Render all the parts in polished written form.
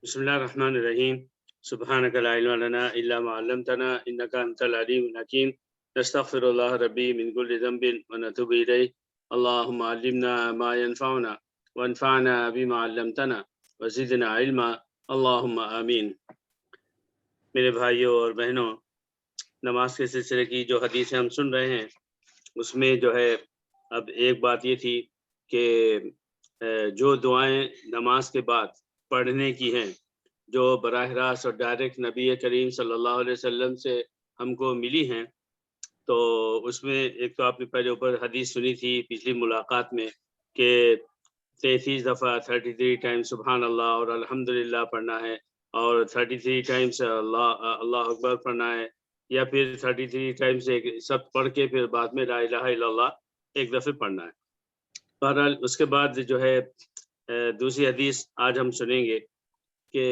بسم اللہ الرحمن الرحیم سبحانک لا علم لنا الا ما علمتنا انک انت العلیم الحکیم نستغفر اللہ ربی من کل ذنب ونتوب الیہ اللہم علمنا ما ينفعنا وانفعنا بما علمتنا وزدنا علما اللہم آمین۔ میرے بھائیوں اور بہنوں، نماز کے سلسلے کی جو حدیثیں ہم سن رہے ہیں اس میں جو ہے اب ایک بات یہ تھی کہ جو دعائیں نماز کے بعد پڑھنے کی ہیں جو براہ راست اور ڈائریکٹ نبی کریم صلی اللہ علیہ وسلم سے ہم کو ملی ہیں، تو اس میں ایک تو آپ نے پہلے اوپر حدیث سنی تھی پچھلی ملاقات میں کہ 33 دفعہ 33 ٹائمز سبحان اللہ اور الحمدللہ پڑھنا ہے، اور 33 ٹائمز اللہ اکبر پڑھنا ہے، یا پھر 33 ٹائمز سب پڑھ کے پھر بعد میں لا الہ الا اللہ ایک دفعہ پڑھنا ہے۔ بہرحال اس کے بعد جو ہے دوسری حدیث آج ہم سنیں گے کہ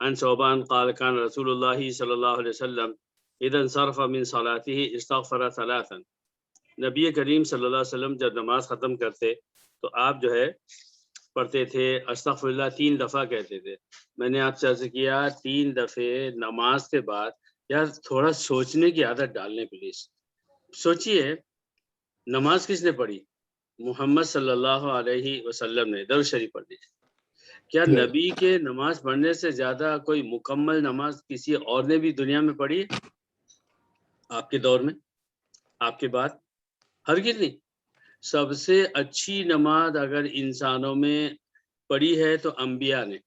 عن ثوبان قال کان رسول اللہ صلی اللہ علیہ وسلم اذا انصرف من صلاته استغفر ثلاثا۔ نبی کریم صلی اللہ علیہ وسلم جب نماز ختم کرتے تو آپ جو ہے پڑھتے تھے استغفر اللہ 3 دفعہ کہتے تھے۔ میں نے آپ سے عرض کیا 3 دفعے نماز کے بعد یار تھوڑا سوچنے کی عادت ڈالنے پلیز۔ سوچئے نماز کس نے پڑھی؟ محمد صلی اللہ علیہ وسلم نے۔ درود شریف پڑھ لیجیے۔ کیا نبی کے نماز پڑھنے سے زیادہ کوئی مکمل نماز کسی اور نے بھی دنیا میں پڑھی ہے؟ آپ کے دور میں، آپ کے بعد؟ ہرگز نہیں۔ سب سے اچھی نماز اگر انسانوں میں پڑھی ہے تو انبیاء نے،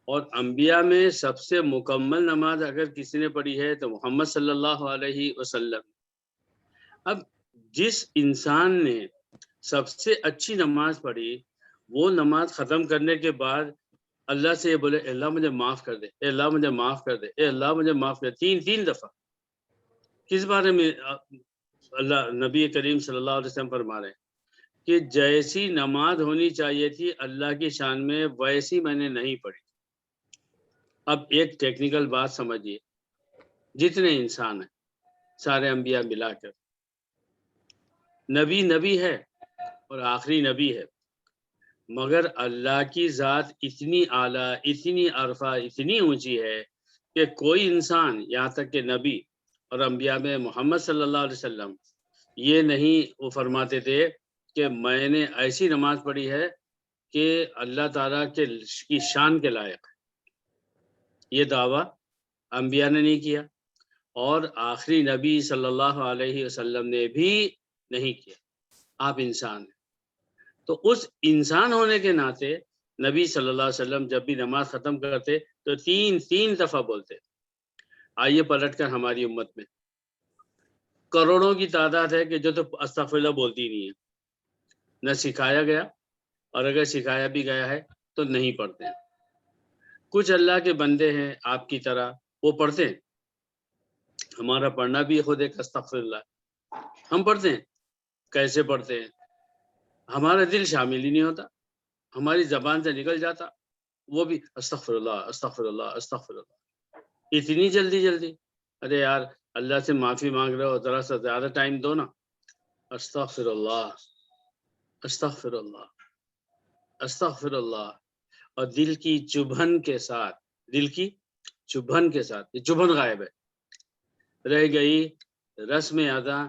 اور انبیاء میں سب سے مکمل نماز اگر کسی نے پڑھی ہے تو محمد صلی اللہ علیہ وسلم۔ اب جس انسان نے سب سے اچھی نماز پڑھی وہ نماز ختم کرنے کے بعد اللہ سے یہ بولے اے اللہ مجھے معاف کر دے، اے اللہ مجھے معاف کر دے، اے اللہ مجھے معاف کر دے، 3 دفعہ۔ کس بارے میں اللہ نبی کریم صلی اللہ علیہ وسلم فرما رہے ہیں کہ جیسی نماز ہونی چاہیے تھی اللہ کی شان میں ویسی میں نے نہیں پڑھی۔ اب ایک ٹیکنیکل بات سمجھیے، جتنے انسان ہیں سارے انبیاء ملا کر، نبی ہے اور آخری نبی ہے، مگر اللہ کی ذات اتنی اعلیٰ، اتنی عرفہ، اتنی اونچی ہے کہ کوئی انسان یہاں تک کہ نبی اور انبیاء میں محمد صلی اللہ علیہ وسلم یہ نہیں وہ فرماتے تھے کہ میں نے ایسی نماز پڑھی ہے کہ اللہ تعالیٰ کی شان کے لائق ہے۔ یہ دعویٰ انبیاء نے نہیں کیا اور آخری نبی صلی اللہ علیہ وسلم نے بھی نہیں کیا۔ آپ انسان ہیں، تو اس انسان ہونے کے ناطے نبی صلی اللہ علیہ وسلم جب بھی نماز ختم کرتے تو 3 دفعہ بولتے۔ آئیے پلٹ کر ہماری امت میں کروڑوں کی تعداد ہے کہ جو تو استغفر اللہ بولتی نہیں ہے، نہ سکھایا گیا، اور اگر سکھایا بھی گیا ہے تو نہیں پڑھتے ہیں۔ کچھ اللہ کے بندے ہیں آپ کی طرح، وہ پڑھتے ہیں۔ ہمارا پڑھنا بھی خود ایک استغفر اللہ، ہم پڑھتے ہیں۔ کیسے پڑھتے ہیں؟ ہمارا دل شامل ہی نہیں ہوتا، ہماری زبان سے نکل جاتا وہ بھی استغفر اللہ استغفر اللہ استغفر اللہ، اتنی جلدی۔ ارے یار اللہ سے معافی مانگ رہے ہو، ذرا سا زیادہ ٹائم دو نا۔ استغفر اللہ استغفر اللہ استغفر اللہ، اور دل کی چبھن کے ساتھ، دل کی چبھن کے ساتھ، یہ چبھن غائب ہے، رہ گئی رسم ادا،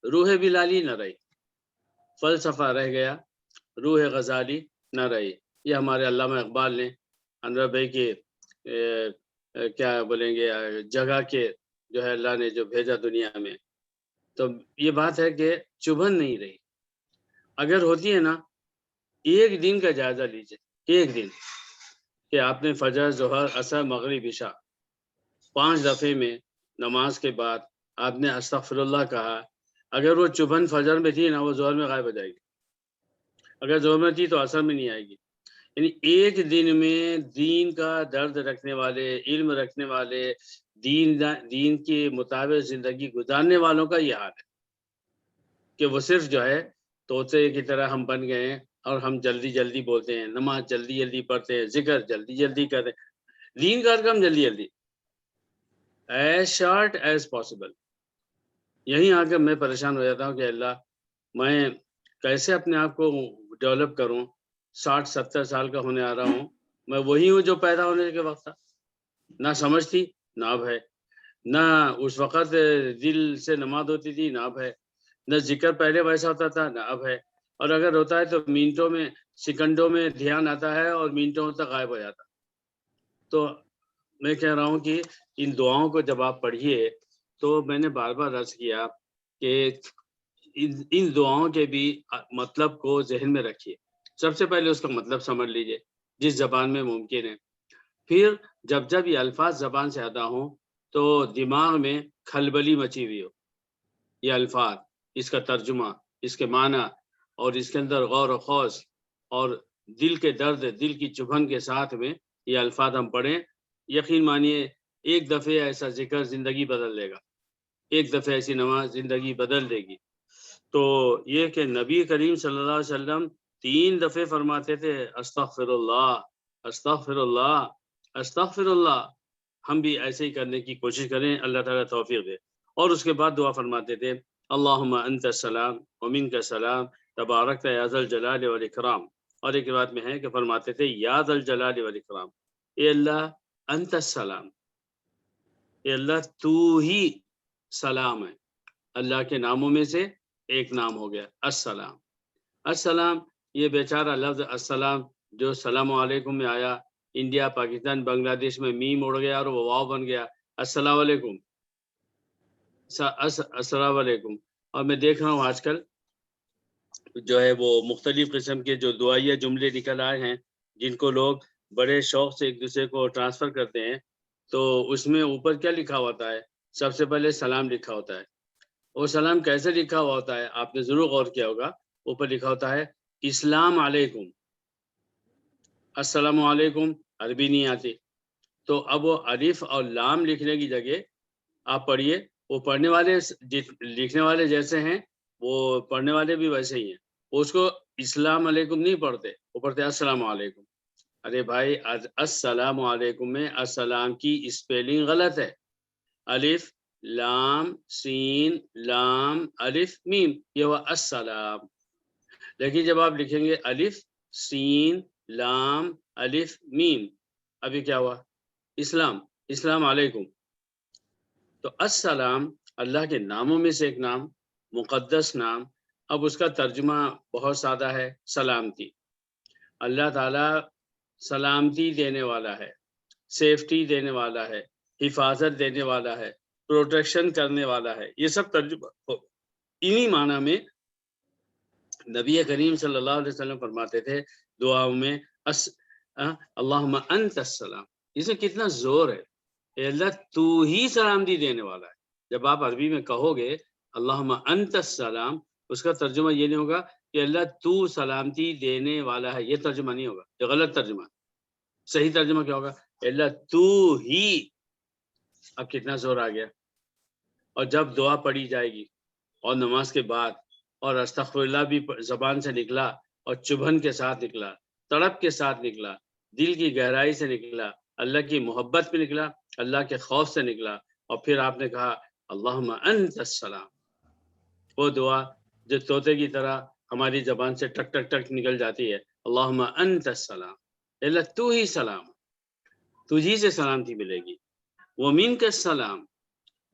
روح بلالی نہ رہی، فلسفہ رہ گیا، روح غزالی نہ رہی۔ یہ ہمارے علامہ اقبال نے انور بھائی کے کیا بولیں گے جگہ کے جو ہے اللہ نے جو بھیجا دنیا میں، تو یہ بات ہے کہ چبھن نہیں رہی۔ اگر ہوتی ہے نا، ایک دن کا جائزہ لیجیے، ایک دن کہ آپ نے فجر ظہر عصر مغرب عشاء 5 دفعے میں نماز کے بعد آپ نے استغفر اللہ کہا، اگر وہ چبھن فجر میں تھی نا وہ ظہر میں غائب ہو جائے گی، اگر ظہر میں تھی تو عصر میں نہیں آئے گی۔ یعنی ایک دن میں دین کا درد رکھنے والے، علم رکھنے والے، دین کے مطابق زندگی گزارنے والوں کا یہ حال ہے کہ وہ صرف جو ہے طوطے کی طرح ہم بن گئے ہیں، اور ہم جلدی بولتے ہیں، نماز جلدی پڑھتے ہیں، ذکر جلدی کرتے ہیں، دین کا کام جلدی ایز شارٹ ایز پاسبل۔ یہیں آ کر میں پریشان ہو جاتا ہوں کہ اللہ میں کیسے اپنے آپ کو ڈیولپ کروں، 60-70 سال کا ہونے آ رہا ہوں میں وہی ہوں جو پیدا ہونے کے وقت تھا. نہ سمجھ تھی نہ اب ہے، نہ اس وقت دل سے نماز ہوتی تھی نہ اب ہے، نہ ذکر پہلے ویسا ہوتا تھا نہ اب ہے، اور اگر ہوتا ہے تو منٹوں میں سیکنڈوں میں دھیان آتا ہے اور منٹوں تک غائب ہو جاتا. تو میں کہہ رہا ہوں کہ ان دعاؤں کو جب آپ پڑھیے تو میں نے بار بار عرض کیا کہ ان دعاؤں کے بھی مطلب کو ذہن میں رکھیے. سب سے پہلے اس کا مطلب سمجھ لیجئے جس زبان میں ممکن ہے. پھر جب یہ الفاظ زبان سے ادا ہوں تو دماغ میں کھلبلی مچی ہوئی ہو، یہ الفاظ، اس کا ترجمہ، اس کے معنی، اور اس کے اندر غور و خوض اور دل کے درد، دل کی چبھن کے ساتھ میں یہ الفاظ ہم پڑھیں. یقین مانیے ایک دفعہ ایسا ذکر زندگی بدل دے گا، ایک دفعہ ایسی نماز زندگی بدل دے گی. تو یہ کہ نبی کریم صلی اللہ علیہ وسلم 3 دفعے فرماتے تھے استغفر اللہ استغفر اللہ استغفر اللہ. ہم بھی ایسے ہی کرنے کی کوشش کریں، اللہ تعالیٰ توفیق دے. اور اس کے بعد دعا فرماتے تھے اللہم انت السلام ومنک السلام تبارکت یا ذا الجلال والاکرام. اور ایک روایت میں ہے کہ فرماتے تھے یا ذا الجلال والاکرام، اے اللہ انت السلام، اے اللہ تو ہی سلام ہے. اللہ کے ناموں میں سے ایک نام ہو گیا السلام. السلام، یہ بیچارہ لفظ السلام جو سلام علیکم میں آیا، انڈیا پاکستان بنگلہ دیش میں میم اڑ گیا اور وہ واو بن گیا، السلام علیکم السلام علیکم. اور میں دیکھ رہا ہوں آج کل جو ہے وہ مختلف قسم کے جو دعائیہ جملے نکل آئے ہیں جن کو لوگ بڑے شوق سے ایک دوسرے کو ٹرانسفر کرتے ہیں. تو اس میں اوپر کیا لکھا ہوتا ہے؟ سب سے پہلے سلام لکھا ہوتا ہے. وہ سلام کیسے لکھا ہوا ہوتا ہے؟ آپ نے ضرور غور کیا ہوگا. اوپر لکھا ہوتا ہے اسلام علیکم. السلام علیکم عربی نہیں آتی، تو اب وہ الف اور لام لکھنے کی جگہ آپ پڑھیے، وہ پڑھنے والے لکھنے والے جیسے ہیں وہ پڑھنے والے بھی ویسے ہی ہیں. اس کو اسلام علیکم نہیں پڑھتے، وہ پڑھتے السلام علیکم. ارے بھائی السلام علیکم میں السلام کی اسپیلنگ غلط ہے، الف لام سین لام الف میم، یہ ہوا السلام. لیکن جب آپ لکھیں گے الف سین لام الف میم، ابھی کیا ہوا؟ اسلام، اسلام علیکم. تو السلام اللہ کے ناموں میں سے ایک نام، مقدس نام. اب اس کا ترجمہ بہت سادہ ہے، سلامتی. اللہ تعالیٰ سلامتی دینے والا ہے، سیفٹی دینے والا ہے، حفاظت دینے والا ہے، پروٹیکشن کرنے والا ہے. یہ سب ترجمہ انہی معنی میں نبی کریم صلی اللہ علیہ وسلم فرماتے تھے دعاؤں میں اللہم انت السلام. اس میں کتنا زور ہے، اے اللہ تو ہی سلامتی دینے والا ہے. جب آپ عربی میں کہو گے اللہم انت السلام، اس کا ترجمہ یہ نہیں ہوگا کہ اللہ تو سلامتی دینے والا ہے، یہ ترجمہ نہیں ہوگا، یہ غلط ترجمہ. صحیح ترجمہ کیا ہوگا؟ اللہ تو ہی. اب کتنا زور آ گیا. اور جب دعا پڑھی جائے گی اور نماز کے بعد، اور استغفر اللہ بھی زبان سے نکلا اور چبھن کے ساتھ نکلا، تڑپ کے ساتھ نکلا، دل کی گہرائی سے نکلا، اللہ کی محبت میں نکلا، اللہ کے خوف سے نکلا، اور پھر آپ نے کہا اللہم انت السلام. وہ دعا جو طوطے کی طرح ہماری زبان سے ٹک ٹک ٹک نکل جاتی ہے، اللہم انت السلام، اللہ تو ہی سلام، تجھی سے سلامتی ملے گی. ومنک السلام،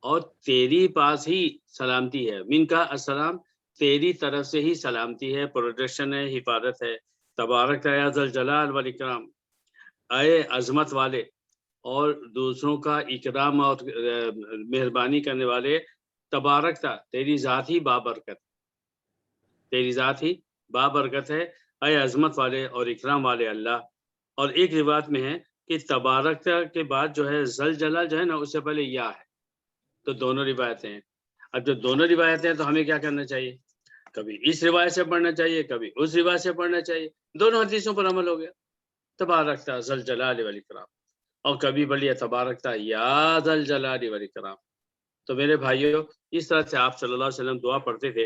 اور تیری پاس ہی سلامتی ہے. من کا السلام، تیری طرف سے ہی سلامتی ہے، پروٹیکشن ہے، حفاظت ہے. تبارک یا ذا الجلال والاکرام، اے عظمت والے اور دوسروں کا اکرام اور مہربانی کرنے والے، تبارک تھا، تیری ذات ہی بابرکت، تیری ذات ہی بابرکت ہے، اے عظمت والے اور اکرام والے اللہ. اور ایک روایت میں ہے کہ تبارک کے بعد جو ہے ذل جلال جو ہے نا، اس سے پہلے یا ہے. تو دونوں روایتیں ہیں. اب جو دونوں روایتیں ہیں تو ہمیں کیا کرنا چاہیے؟ کبھی اس روایت سے پڑھنا چاہیے، کبھی اس روایت سے پڑھنا چاہیے. دونوں حدیثوں پر عمل ہو گیا، تبارکتا ذل جلال والاکرام. اور کبھی بولیے تبارکتا یا ذل جلال والاکرام. تو میرے بھائیوں، اس طرح سے آپ صلی اللہ علیہ وسلم دعا پڑھتے تھے.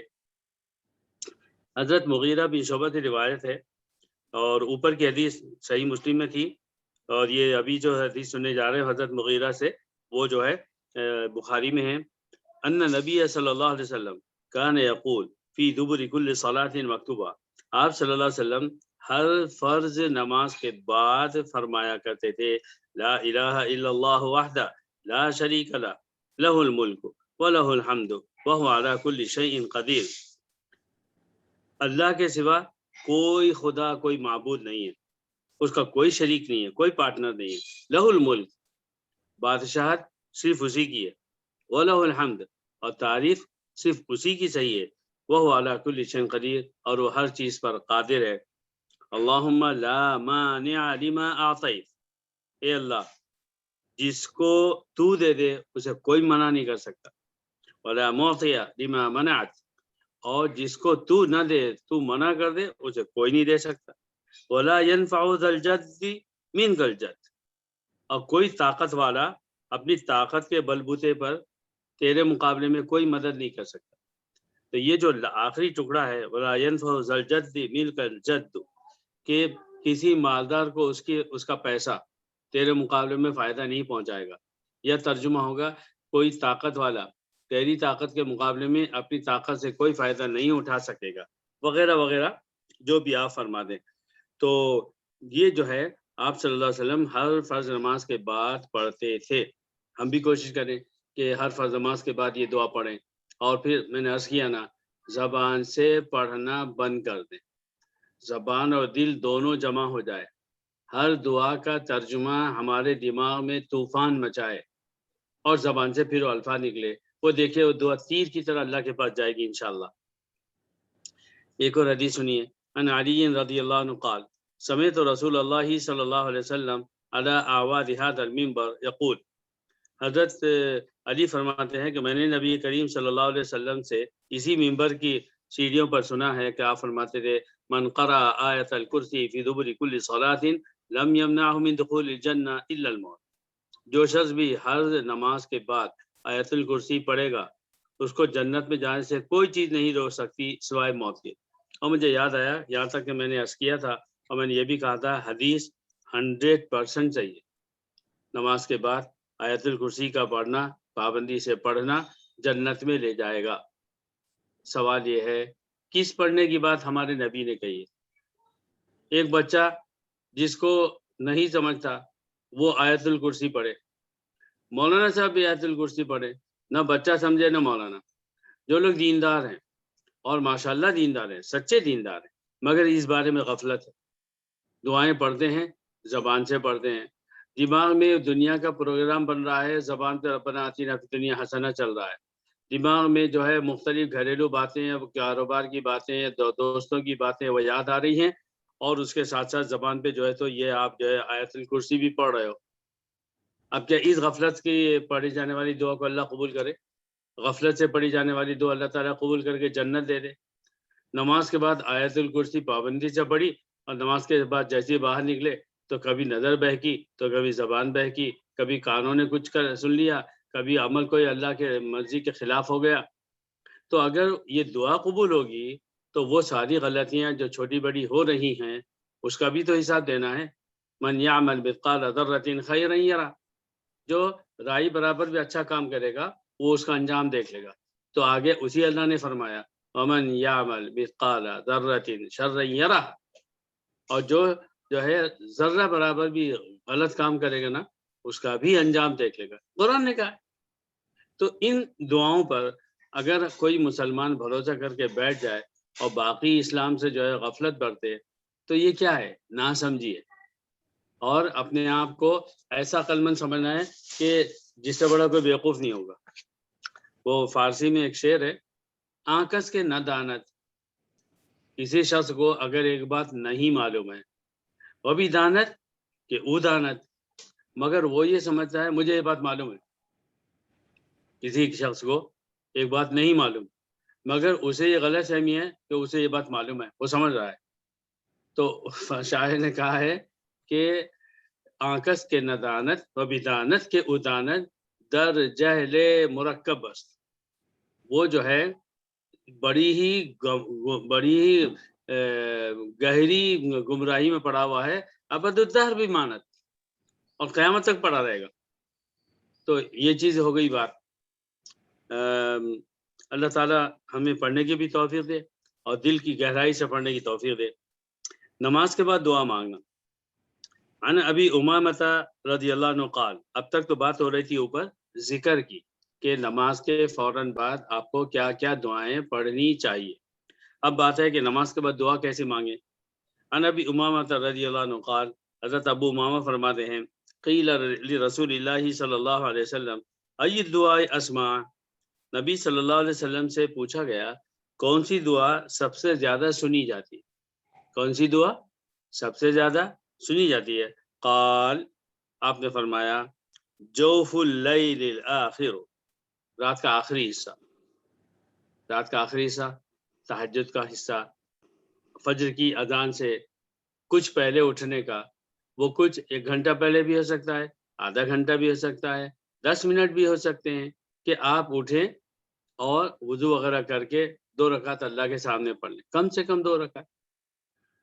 حضرت مغیرہ بن شعبہ کی روایت ہے، اور اوپر کی حدیث صحیح مسلم میں تھی، اور یہ ابھی جو حدیث سننے جا رہے ہیں حضرت مغیرہ سے، وہ جو ہے بخاری میں ہے. ان نبی صلی اللہ علیہ وسلم کان یقول فی دبر کل صلاۃ مکتوبہ، آپ صلی اللہ علیہ وسلم ہر فرض نماز کے بعد فرمایا کرتے تھے لا الہ الا اللہ وحدہ لا شریک لہ لہ الملک ولہ الحمد وہو علی کل شیء قدیر۔ اللہ کے سوا کوئی خدا، کوئی معبود نہیں ہے، اس کا کوئی شریک نہیں ہے، کوئی پارٹنر نہیں ہے۔ لہ الملک، بادشاہت صرف اسی کی ہے، وَلَهُ الحمد، اور تعریف صرف اسی کی صحیح ہے، وَهُوَ عَلَى كُلِّ شَيْءٍ قدیر، اور وہ ہر چیز پر قادر ہے۔ اللہم لا مانع لما اعطیت، اے اللہ جس کو تو دے دے اسے کوئی منع نہیں کر سکتا، ولا معطی لما منعت، اور جس کو تو نہ دے، تو منع کر دے، اسے کوئی نہیں دے سکتا، ولا ينفع ذا الجد منک الجد، اور کوئی طاقت والا اپنی طاقت کے بلبوتے پر تیرے مقابلے میں کوئی مدد نہیں کر سکتا۔ تو یہ جو آخری ٹکڑا ہے ولا ينفع ذا الجد منک الجد، کہ کسی مالدار کو اس کا پیسہ تیرے مقابلے میں فائدہ نہیں پہنچائے گا، یا ترجمہ ہوگا کوئی طاقت والا تیری طاقت کے مقابلے میں اپنی طاقت سے کوئی فائدہ نہیں اٹھا سکے گا، وغیرہ وغیرہ جو بھی آپ فرما دیں۔ تو یہ جو ہے آپ صلی اللہ علیہ وسلم ہر فرض نماز کے بعد پڑھتے تھے۔ ہم بھی کوشش کریں کہ ہر فرض نماز کے بعد یہ دعا پڑھیں، اور پھر میں نے عرض کیا نا، زبان سے پڑھنا بند کر دیں، زبان اور دل دونوں جمع ہو جائے، ہر دعا کا ترجمہ ہمارے دماغ میں طوفان مچائے، اور زبان سے پھر وہ الفاظ نکلے، وہ دیکھیں وہ دعا تیر کی طرح اللہ کے پاس جائے گی انشاءاللہ۔ ایک اور حدیث سنیے، ان علی رضی اللہ عنہ قال سمعت رسول اللہ صلی اللہ علیہ وسلم علی اعواد هذا المنبر یقول، حضرت علی فرماتے ہیں کہ میں نے نبی کریم صلی اللہ علیہ وسلم سے اسی منبر کی سیڑھیوں پر سنا ہے کہ آپ فرماتے تھے من قرأ آیت الکرسی فی دبر کل صلاۃ لم یمنعہ من دخول الجنہ الا الموت، جو شخص بھی ہر نماز کے بعد آیت الکرسی پڑھے گا اس کو جنت میں جانے سے کوئی چیز نہیں روک سکتی سوائے موت کے۔ اور مجھے یاد آیا، یہاں تک کہ میں نے عرض کیا تھا اور میں نے یہ بھی کہا تھا، حدیث 100% چاہیے، نماز کے بعد آیت الکرسی کا پڑھنا، پابندی سے پڑھنا جنت میں لے جائے گا۔ سوال یہ ہے کس پڑھنے کی بات ہمارے نبی نے کہی ہے؟ ایک بچہ جس کو نہیں سمجھتا وہ آیت الکرسی پڑھے، مولانا صاحب بھی آیت الکرسی پڑھے، نہ بچہ سمجھے نہ مولانا۔ جو لوگ دیندار ہیں اور ماشاءاللہ دیندار ہیں، سچے دیندار ہیں، مگر اس بارے میں غفلت ہے، دعائیں پڑھتے ہیں زبان سے پڑھتے ہیں، دماغ میں دنیا کا پروگرام بن رہا ہے، زبان پہ ربنا آتینا فی الدنیا حسنہ چل رہا ہے، دماغ میں جو ہے مختلف گھریلو باتیں، کاروبار کی باتیں، دوستوں کی باتیں وہ یاد آ رہی ہیں، اور اس کے ساتھ ساتھ زبان پہ جو ہے تو یہ آپ جو ہے آیت الکرسی بھی پڑھ رہے ہو۔ اب کیا اس غفلت کی پڑھی جانے والی دعا کو اللہ قبول کرے؟ غفلت سے پڑھی جانے والی دعا اللہ تعالیٰ قبول کر کے جنت دے دے۔ نماز کے بعد آیت الکرسی پابندی سے پڑھی، اور نماز کے بعد جیسے باہر نکلے تو کبھی نظر بہکی تو کبھی زبان بہکی، کبھی کانوں نے کچھ سن لیا، کبھی عمل کوئی اللہ کے مرضی کے خلاف ہو گیا۔ تو اگر یہ دعا قبول ہوگی تو وہ ساری غلطیاں جو چھوٹی بڑی ہو رہی ہیں اس کا بھی تو حساب دینا ہے۔ من یعمل مثقال ذرۃ خیرا یرہ، جو رائی برابر بھی اچھا کام کرے گا وہ اس کا انجام دیکھ لے گا۔ تو آگے اسی اللہ نے فرمایا ومن یعمل مثقال ذرۃ شرا یرہ، اور جو ہے ذرہ برابر بھی غلط کام کرے گا نا اس کا بھی انجام دیکھ لے گا، قرآن نے کہا۔ تو ان دعاؤں پر اگر کوئی مسلمان بھروسہ کر کے بیٹھ جائے اور باقی اسلام سے جو ہے غفلت برتے تو یہ کیا ہے؟ نہ سمجھیے، اور اپنے آپ کو ایسا عقلمند سمجھنا ہے کہ جس سے بڑا کوئی بیوقوف نہیں ہوگا۔ وہ فارسی میں ایک شعر ہے، آنکس کے نہ دانت، کسی شخص کو اگر ایک بات نہیں معلوم ہے، وہ بھی دانت کہ او دانت، مگر وہ یہ سمجھتا ہے مجھے یہ بات معلوم ہے۔ کسی شخص کو ایک بات نہیں معلوم مگر اسے یہ غلط فہمی ہے کہ اسے یہ بات معلوم ہے، وہ سمجھ رہا ہے۔ تو شاعر نے کہا ہے کہ آنکس کے ندانت و بدانت کے ادانت در جہل مرکب است، وہ جو ہے بڑی ہی گہری گمراہی میں پڑا ہوا ہے، ابد الدہر بھی مانت، اور قیامت تک پڑا رہے گا۔ تو یہ چیز ہو گئی بات۔ اللہ تعالیٰ ہمیں پڑھنے کی بھی توفیق دے اور دل کی گہرائی سے پڑھنے کی توفیق دے۔ نماز کے بعد دعا مانگنا. عن ابی امامۃ رضی اللہ عنہ قال. اب تک تو بات ہو رہی تھی اوپر ذکر کی کہ نماز کے فوراً بعد آپ کو کیا کیا دعائیں پڑھنی چاہیے. اب بات ہے کہ نماز کے بعد دعا کیسے مانگیں. عن ابی امامۃ رضی اللہ عنہ قال. حضرت ابو امامہ فرماتے ہیں قیل لرسول اللہ صلی اللہ علیہ وسلم ای الدعاء اسمع. نبی صلی اللہ علیہ وسلم سے پوچھا گیا کون سی دعا سب سے زیادہ سنی جاتی ہے. کون سی دعا سب سے زیادہ سنی جاتی ہے. قال. آپ نے فرمایا جوف اللیل الاخر. رات کا آخری حصہ. رات کا آخری حصہ تہجد کا حصہ. فجر کی اذان سے کچھ پہلے اٹھنے کا. وہ کچھ 1 گھنٹہ پہلے بھی ہو سکتا ہے, آدھا گھنٹہ بھی ہو سکتا ہے, 10 منٹ بھی ہو سکتے ہیں کہ آپ اٹھیں اور وضو وغیرہ کر کے 2 رکعت اللہ کے سامنے پڑھ لیں. کم سے کم 2 رکعت.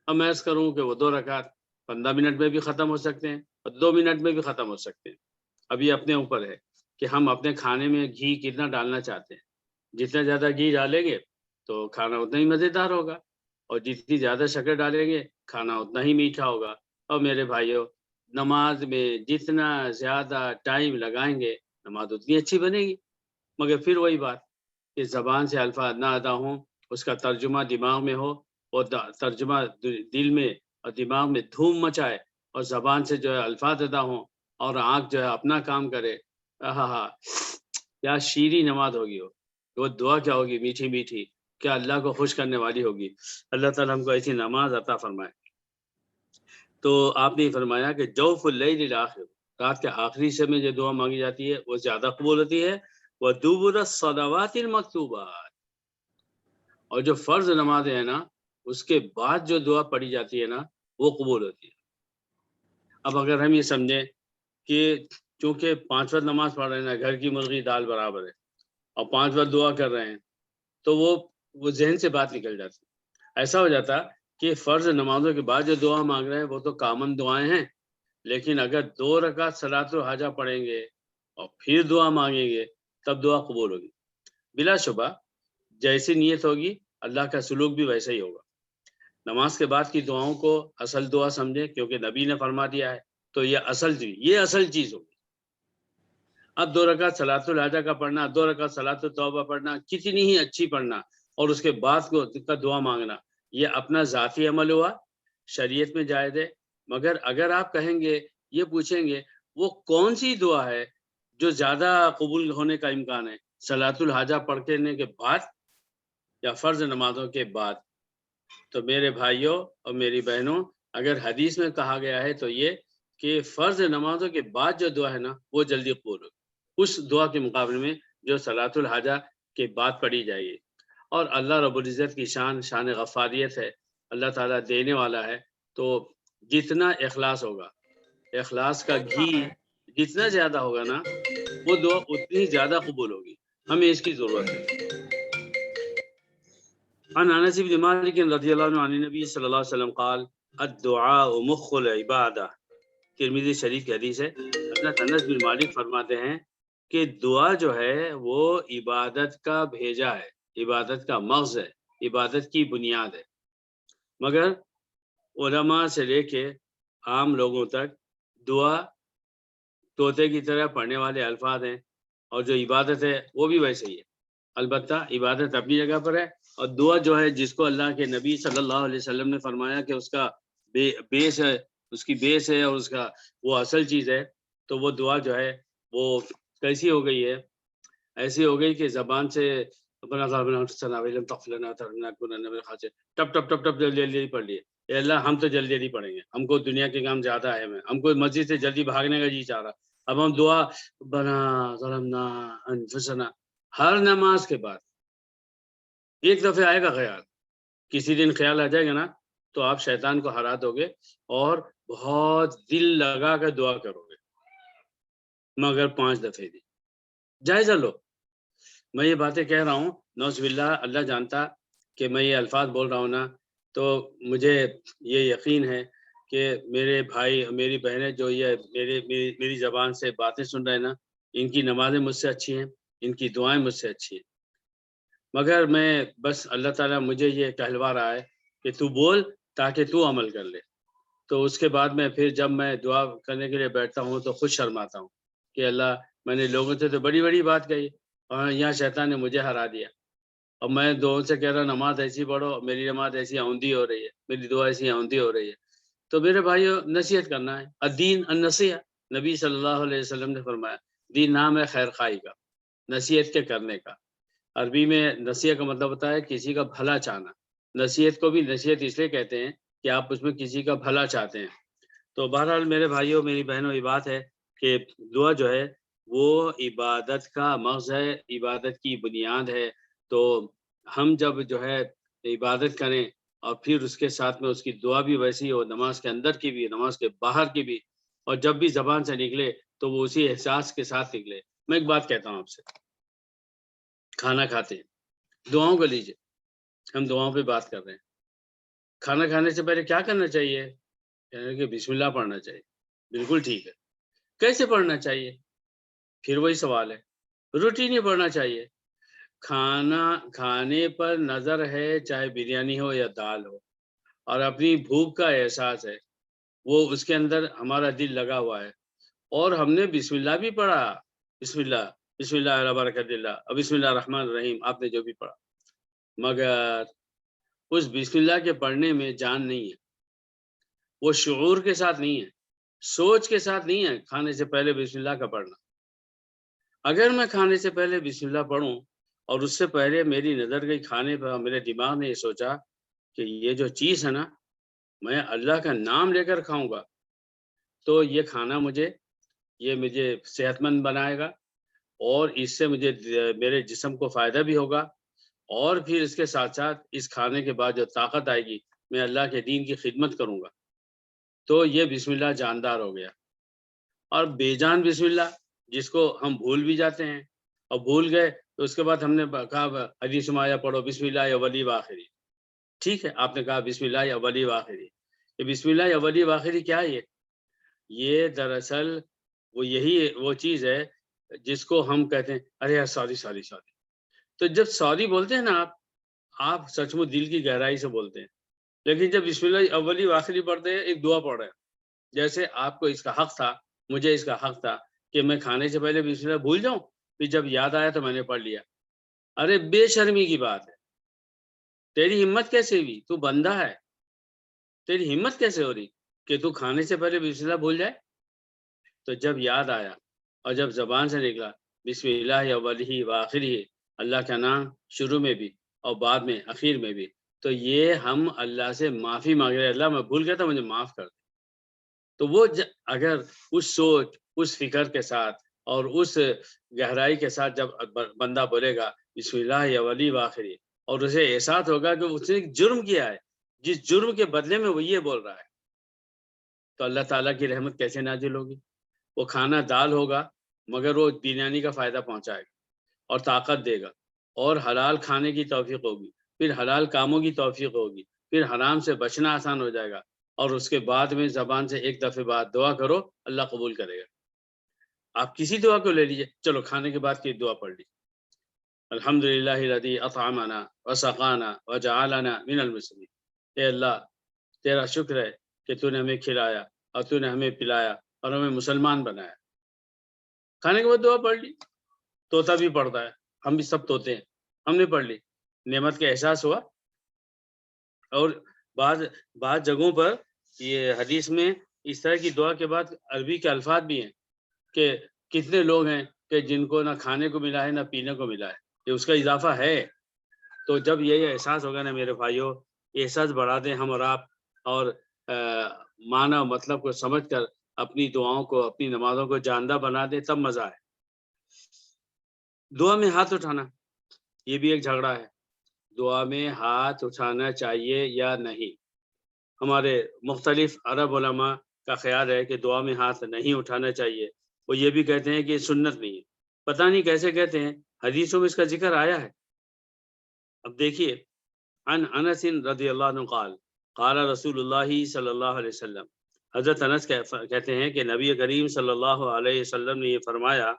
اب میں عرض کروں کہ وہ 2 رکعت 15 منٹ میں بھی ختم ہو سکتے ہیں اور 2 منٹ میں بھی ختم ہو سکتے ہیں. اب یہ اپنے اوپر ہے کہ ہم اپنے کھانے میں گھی کتنا ڈالنا چاہتے ہیں. جتنا زیادہ گھی ڈالیں گے تو کھانا اتنا ہی مزیدار ہوگا, اور جتنی زیادہ شکر ڈالیں گے کھانا اتنا ہی میٹھا ہوگا. اور میرے بھائیوں, نماز میں جتنا زیادہ ٹائم لگائیں گے نماز اتنی اچھی بنے گی. مگر پھر وہی بات کہ زبان سے الفاظ نہ ادا ہوں, اس کا ترجمہ دماغ میں ہو اور ترجمہ دل میں اور دماغ میں دھوم مچائے, اور زبان سے جو ہے الفاظ ادا ہوں اور آنکھ جو ہے اپنا کام کرے. کیا شیریں نماز ہوگی وہ دعا کیا ہوگی میٹھی میٹھی, کیا اللہ کو خوش کرنے والی ہوگی. اللہ تعالیٰ ہم کو ایسی نماز عطا فرمائے. تو آپ نے فرمایا کہ جوف اللیل الاخر, رات کے آخری حصے میں جو دعا مانگی جاتی ہے وہ زیادہ قبول ہوتی ہے. ودبر الصلوات المکتوبات, اور جو فرض نمازیں ہیں نا اس کے بعد جو دعا پڑھی جاتی ہے نا وہ قبول ہوتی ہے. اب اگر ہم یہ سمجھیں کہ چونکہ 5 وقت نماز پڑھ رہے ہیں نا, گھر کی مرغی دال برابر ہے, اور 5 وقت دعا کر رہے ہیں تو وہ ذہن سے بات نکل جاتی. ایسا ہو جاتا کہ فرض نمازوں کے بعد جو دعا مانگ رہے ہیں وہ تو کامن دعائیں ہیں, لیکن اگر 2 رکعت صلاۃ الحاجہ پڑھیں گے اور پھر دعا مانگیں گے تب دعا قبول ہوگی. بلا شبہ جیسی نیت ہوگی اللہ کا سلوک بھی ویسا ہی ہوگا. نماز کے بعد کی دعاؤں کو اصل دعا سمجھیں, کیونکہ نبی نے فرما دیا ہے تو یہ اصل چیز ہوگی. اب 2 رکعت صلاۃ الحاجہ کا پڑھنا, 2 رکعت صلاۃ التوبہ پڑھنا, کتنی ہی اچھی پڑھنا, اور اس کے بعد کا دعا مانگنا, یہ اپنا ذاتی عمل ہوا, شریعت میں جائز ہے. مگر اگر آپ کہیں گے, یہ پوچھیں گے وہ کون سی دعا ہے جو زیادہ قبول ہونے کا امکان ہے, صلاۃ الحاجہ پڑھنے کے بعد یا فرض نمازوں کے بعد. تو میرے بھائیوں اور میری بہنوں, اگر حدیث میں کہا گیا ہے تو یہ کہ فرض نمازوں کے بعد جو دعا ہے نا وہ جلدی قبول ہوگی اس دعا کے مقابلے میں جو صلاۃ الحاجہ کے بعد پڑھی جائے گی. اور اللہ رب العزت کی شان غفاریت ہے, اللہ تعالیٰ دینے والا ہے. تو جتنا اخلاص ہوگا, اخلاص کا گھی جتنا زیادہ ہوگا نا وہ دعا اتنی زیادہ قبول ہوگی. ہمیں اس کی ضرورت ہے. عن انس بن مالک رضی اللہ عنہ عن نبی صلی اللہ علیہ وسلم قال الدعاء مخ العبادہ. ترمذی شریف کی حدیث ہے. حضرت انس بن مالک فرماتے ہیں کہ دعا جو ہے وہ عبادت کا بھیجا ہے, عبادت کا مغز ہے, عبادت کی بنیاد ہے. مگر علماء سے لے کے عام لوگوں تک دعا طوطے کی طرح پڑھنے والے الفاظ ہیں, اور جو عبادت ہے وہ بھی ویسے ہی ہے. البتہ عبادت اپنی جگہ پر ہے, اور دعا جو ہے جس کو اللہ کے نبی صلی اللہ علیہ وسلم نے فرمایا کہ اس کا بیس ہے, اس کی بیس ہے اور اس کا وہ اصل چیز ہے, تو وہ دعا جو ہے وہ کیسی ہو گئی ہے, ایسی ہو گئی کہ زبان سے ٹپ ٹپ ٹپ ٹپ جلدی پڑھ لیے. اے اللہ ہم تو جلدی پڑھیں گے, ہم کو دنیا کے کام زیادہ ہے, ہم کو مسجد سے جلدی بھاگنے کا جی چاہ رہا. اب ہم دعا بنا ظلمنا انفسنا ہر نماز کے بعد ایک دفعہ آئے گا خیال, کسی دن خیال آ جائے گا نا تو آپ شیطان کو ہرا دو گے اور بہت دل لگا کر دعا کرو گے. مگر 5 دفعے دی جائزہ لو. میں یہ باتیں کہہ رہا ہوں, نعوذ باللہ, اللہ جانتا کہ میں یہ الفاظ بول رہا ہوں نا تو مجھے یہ یقین ہے کہ میرے بھائی میری بہنیں جو یہ میری زبان سے باتیں سن رہے ہیں نا, ان کی نمازیں مجھ سے اچھی ہیں, ان کی دعائیں مجھ سے اچھی ہیں. مگر میں بس اللہ تعالیٰ مجھے یہ کہلوا رہا ہے کہ تو بول تاکہ تو عمل کر لے۔ تو اس کے بعد میں پھر جب میں دعا کرنے کے لیے بیٹھتا ہوں تو خود شرماتا ہوں کہ اللہ میں نے لوگوں سے تو بڑی بڑی بات کہی اور یہاں شیطان نے مجھے ہرا دیا، اور میں دعاؤں سے کہہ رہا ہوں نماز ایسی پڑھو، میری نماز ایسی آؤندھی ہو رہی ہے، میری دعا ایسی آؤندھی ہو رہی ہے۔ تو میرے بھائیو نصیحت کرنا ہے، الدین النصیحہ، نبی صلی اللہ علیہ وسلم نے فرمایا دین نام ہے خیر خواہی کا، نصیحت کے کرنے کا۔ عربی میں نصیحت کا مطلب ہوتا ہے کسی کا بھلا چاہنا۔ نصیحت کو بھی نصیحت اس لیے کہتے ہیں کہ آپ اس میں کسی کا بھلا چاہتے ہیں۔ تو بہرحال میرے بھائیوں میری بہنوں یہ بات ہے کہ دعا جو ہے وہ عبادت کا مغز ہے، عبادت کی بنیاد ہے۔ تو ہم جب جو ہے عبادت کریں اور پھر اس کے ساتھ میں اس کی دعا بھی ویسی ہو، نماز کے اندر کی بھی، نماز کے باہر کی بھی، اور جب بھی زبان سے نکلے تو وہ اسی احساس کے ساتھ نکلے۔ میں ایک بات کہتا ہوں آپ سے، کھانا کھاتے ہیں، دعاؤں کو لیجیے، ہم دعاؤں پہ بات کر رہے ہیں۔ کھانا کھانے سے پہلے کیا کرنا چاہیے؟ یعنی کہ بسم اللہ پڑھنا چاہیے، بالکل ٹھیک ہے۔ کیسے پڑھنا چاہیے؟ پھر وہی سوال ہے، روٹین ہی پڑھنا چاہیے۔ کھانا کھانے پر نظر ہے، چاہے بریانی ہو یا دال ہو، اور اپنی بھوک کا احساس ہے، وہ اس کے اندر ہمارا دل لگا ہوا ہے، اور ہم نے بسم اللہ بھی پڑھا، بسم اللہ علی برکت اللہ، اور بسم اللہ الرحمن الرحیم، آپ نے جو بھی پڑھا، مگر اس بسم اللہ کے پڑھنے میں جان نہیں ہے، وہ شعور کے ساتھ نہیں ہے، سوچ کے ساتھ نہیں ہے کھانے سے پہلے بسم اللہ کا پڑھنا۔ اگر میں کھانے سے پہلے بسم اللہ پڑھوں اور اس سے پہلے میری نظر گئی کھانے پر، میرے دماغ نے یہ سوچا کہ یہ جو چیز ہے نا میں اللہ کا نام لے کر کھاؤں گا، تو یہ کھانا مجھے صحت مند بنائے گا، اور اس سے مجھے میرے جسم کو فائدہ بھی ہوگا، اور پھر اس کے ساتھ ساتھ اس کھانے کے بعد جو طاقت آئے گی میں اللہ کے دین کی خدمت کروں گا۔ تو یہ بسم اللہ جاندار ہو گیا۔ اور بے جان بسم اللہ جس کو ہم بھول بھی جاتے ہیں، اور بھول گئے تو اس کے بعد ہم نے کہا حدیث میں آیا پڑھو بسم اللہ اولی و آخری، ٹھیک ہے آپ نے کہا بسم اللہ اولی و آخری، یہ بسم اللہ اولی و آخری کیا ہے؟ یہ دراصل وہ چیز ہے جس کو ہم کہتے ہیں ارے یار سوری سوری سوری۔ تو جب سوری بولتے ہیں نا آپ سچ مچ دل کی گہرائی سے بولتے ہیں، لیکن جب بسم اللہ اولی و آخری پڑھتے ہیں ایک دعا پڑھ رہے ہیں، جیسے آپ کو اس کا حق تھا، مجھے اس کا حق تھا کہ میں کھانے سے پہلے بسم اللہ بھول جاؤں، پھر جب یاد آیا تو میں نے پڑھ لیا۔ ارے بے شرمی کی بات ہے، تیری ہمت کیسے ہوئی؟ تو بندہ ہے، تیری ہمت کیسے ہو رہی کہ تو کھانے سے پہلے بسم اللہ بھول جائے؟ تو جب یاد آیا اور جب زبان سے نکلا بسم اللہ اولی و آخری، اللہ کا نام شروع میں بھی اور بعد میں اخیر میں بھی، تو یہ ہم اللہ سے معافی مانگ رہے ہیں، اللہ میں بھول گیا تھا مجھے معاف کر دے۔ تو وہ اگر اس سوچ اس فکر کے ساتھ اور اس گہرائی کے ساتھ جب بندہ بولے گا بسم اللہ اولی و آخری، اور اسے احساس ہوگا کہ اس نے ایک جرم کیا ہے، جس جرم کے بدلے میں وہ یہ بول رہا ہے، تو اللہ تعالیٰ کی رحمت کیسے نازل ہوگی؟ وہ کھانا دال ہوگا مگر وہ بریانی کا فائدہ پہنچائے گا اور طاقت دے گا، اور حلال کھانے کی توفیق ہوگی، پھر حلال کاموں کی توفیق ہوگی، پھر حرام سے بچنا آسان ہو جائے گا، اور اس کے بعد میں زبان سے ایک دفعہ بعد دعا کرو اللہ قبول کرے گا۔ آپ کسی دعا کو لے لیجئے، چلو کھانے کے بعد کی دعا پڑھ لیجیے، الحمدللہ الذی اطعمنا وسقانا وجعلنا من المسلمین، اے اللہ تیرا شکر ہے کہ تو نے ہمیں کھلایا اور تو نے ہمیں پلایا اور ہمیں مسلمان بنایا۔ کھانے کے بعد دعا پڑھ لی، طوطا بھی پڑھتا ہے، ہم بھی سب طوطے ہیں، ہم نے پڑھ لی، نعمت کا احساس ہوا۔ اور بعض جگہوں پر یہ حدیث میں اس طرح کی دعا کے بعد عربی کے الفاظ بھی ہیں کہ کتنے لوگ ہیں کہ جن کو نہ کھانے کو ملا ہے نہ پینے کو ملا ہے، یہ اس کا اضافہ ہے۔ تو جب یہ احساس ہوگا نا میرے بھائیوں، احساس بڑھا دیں ہم اور آپ، اور معنی و مطلب کو سمجھ کر اپنی دعاؤں کو اپنی نمازوں کو جاندہ بنا دیں، تب مزہ ہے۔ دعا میں ہاتھ اٹھانا یہ بھی ایک جھگڑا ہے، دعا میں ہاتھ اٹھانا چاہیے یا نہیں؟ ہمارے مختلف عرب علماء کا خیال ہے کہ دعا میں ہاتھ نہیں اٹھانا چاہیے، وہ یہ بھی کہتے ہیں کہ سنت نہیں ہے، پتہ نہیں کیسے کہتے ہیں، حدیثوں میں اس کا ذکر آیا ہے۔ اب دیکھیے، عن انس رضی اللہ عنہ قال قال رسول اللہ صلی اللہ علیہ وسلم، حضرت انس کہتے ہیں کہ نبی کریم صلی اللہ علیہ وسلم نے یہ فرمایا،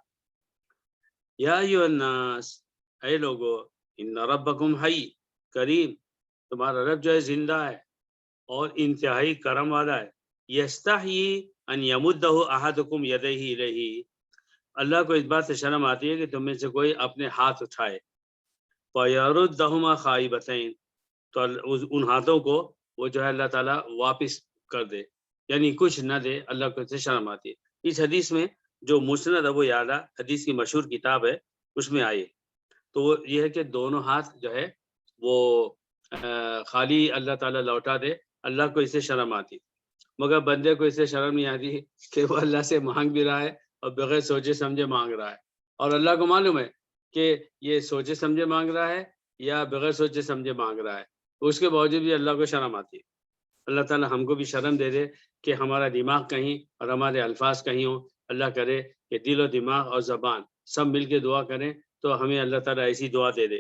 یا ایھا الناس، اے لوگو، ان ربکم حی، کریم، تمہارا رب جو ہے زندہ ہے اور انتہائی کرم والا ہے. یستحیی ان یمدہ احدکم یدیہ الیہ، اللہ کو اس بات سے شرم آتی ہے کہ تم میں سے کوئی اپنے ہاتھ اٹھائے. فیردہما خائبتین، تو ان ہاتھوں کو وہ جو ہے اللہ تعالیٰ واپس کر دے، یعنی کچھ نہ دے. اللہ کو اس سے شرم آتی ہے. اس حدیث میں جو مسند ابو یعلا حدیث کی مشہور کتاب ہے اس میں آئی ہے. تو وہ یہ ہے کہ دونوں ہاتھ جو ہے وہ خالی اللہ تعالیٰ لوٹا دے. اللہ کو اس سے شرم آتی، مگر بندے کو اس سے شرم نہیں آتی کہ وہ اللہ سے مانگ بھی رہا ہے اور بغیر سوچے سمجھے مانگ رہا ہے، اور اللہ کو معلوم ہے کہ یہ سوچے سمجھے مانگ رہا ہے یا بغیر سوچے سمجھے مانگ رہا ہے. اس کے باوجود بھی اللہ کو شرم آتی ہے. اللہ تعالیٰ ہم کو بھی شرم دے دے کہ ہمارا دماغ کہیں اور ہمارے الفاظ کہیں ہوں. اللہ کرے کہ دل و دماغ اور زبان سب مل کے دعا کریں تو ہمیں اللہ تعالیٰ ایسی دعا دے دے.